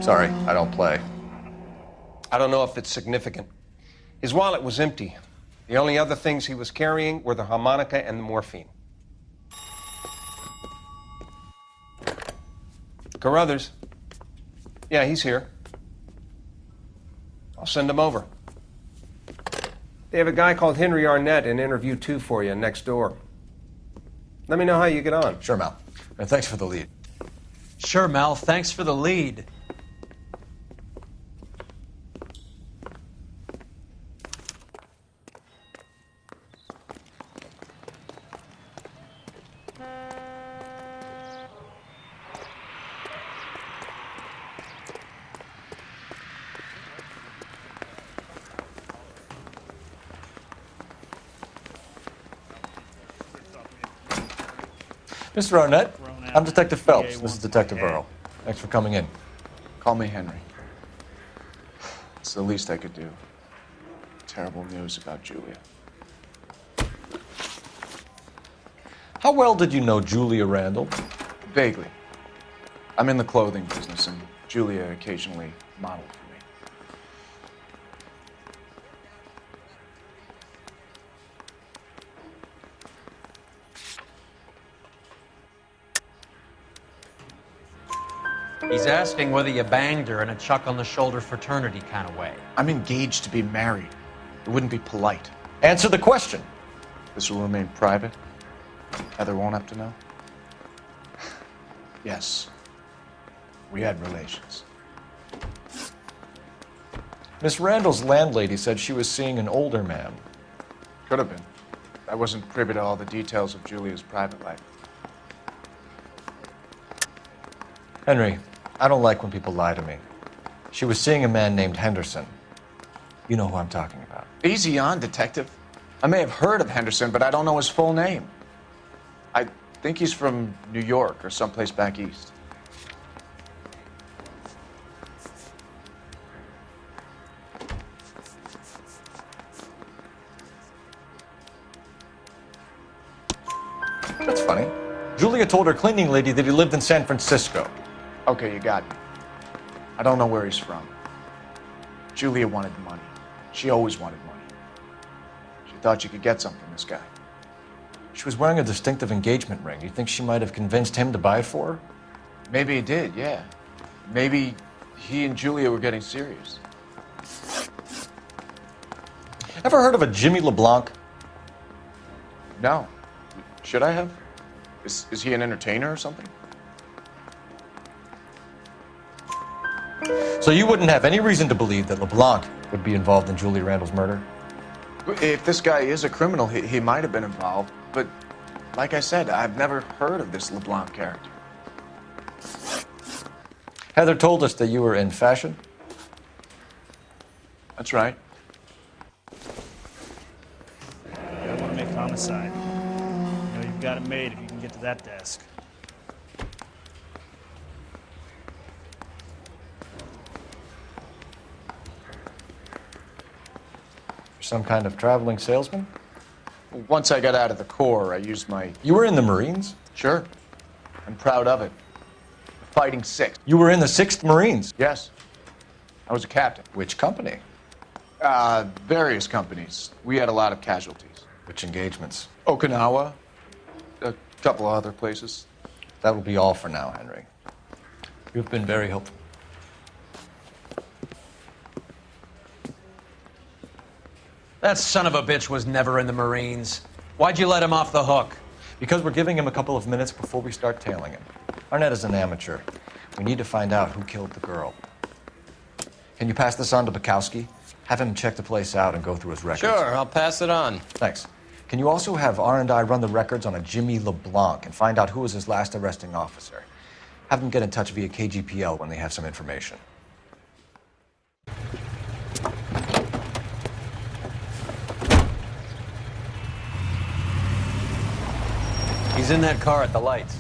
Sorry, I don't play. I don't know if it's significant. His wallet was empty. The only other things he was carrying were the harmonica and the morphine. Carruthers. Yeah, he's here. I'll send him over. They have a guy called Henry Arnett in interview 2 for you next door. Let me know how you get on. Sure, Mal. And thanks for the lead. Sure, Mel. Thanks for the lead. Mr. Arnett, I'm Detective Phelps. This is Detective Earl. Thanks for coming in. Call me Henry. It's the least I could do. Terrible news about Julia. How well did you know Julia Randall? Vaguely. I'm in the clothing business, and Julia occasionally modeled for me. He's asking whether you banged her in a chuck-on-the-shoulder fraternity kind of way. I'm engaged to be married. It wouldn't be polite. Answer the question. This will remain private. Heather won't have to know. Yes. We had relations. Miss Randall's landlady said she was seeing an older man. Could have been. I wasn't privy to all the details of Julia's private life. Henry, I don't like when people lie to me. She was seeing a man named Henderson. You know who I'm talking about. Easy on, Detective. I may have heard of Henderson, but I don't know his full name. I think he's from New York or someplace back east. That's funny. Julia told her cleaning lady that he lived in San Francisco. Okay, you got me. I don't know where he's from. Julia wanted money. She always wanted money. She thought she could get some from this guy. She was wearing a distinctive engagement ring. You think she might have convinced him to buy it for her? Maybe he did, yeah. Maybe he and Julia were getting serious. Ever heard of a Jimmy LeBlanc? No. Should I have? Is he an entertainer or something? So you wouldn't have any reason to believe that LeBlanc would be involved in Julia Randall's murder? If this guy is a criminal, he might have been involved. But like I said, I've never heard of this LeBlanc character. Heather told us that you were in fashion. That's right. I want to make homicide. You know you've got it made if you can get to that desk. Some kind of traveling salesman? Once I got out of the Corps, I used my... You were in the Marines? Sure. I'm proud of it. The Fighting Sixth. You were in the 6th Marines? Yes. I was a captain. Which company? Various companies. We had a lot of casualties. Which engagements? Okinawa. A couple of other places. That will be all for now, Henry. You've been very helpful. That son of a bitch was never in the Marines. Why'd you let him off the hook? Because we're giving him a couple of minutes before we start tailing him. Arnett is an amateur. We need to find out who killed the girl. Can you pass this on to Bukowski? Have him check the place out and go through his records. Sure, I'll pass it on. Thanks. Can you also have R&I run the records on a Jimmy LeBlanc and find out who was his last arresting officer? Have them get in touch via KGPL when they have some information. He's in that car at the lights.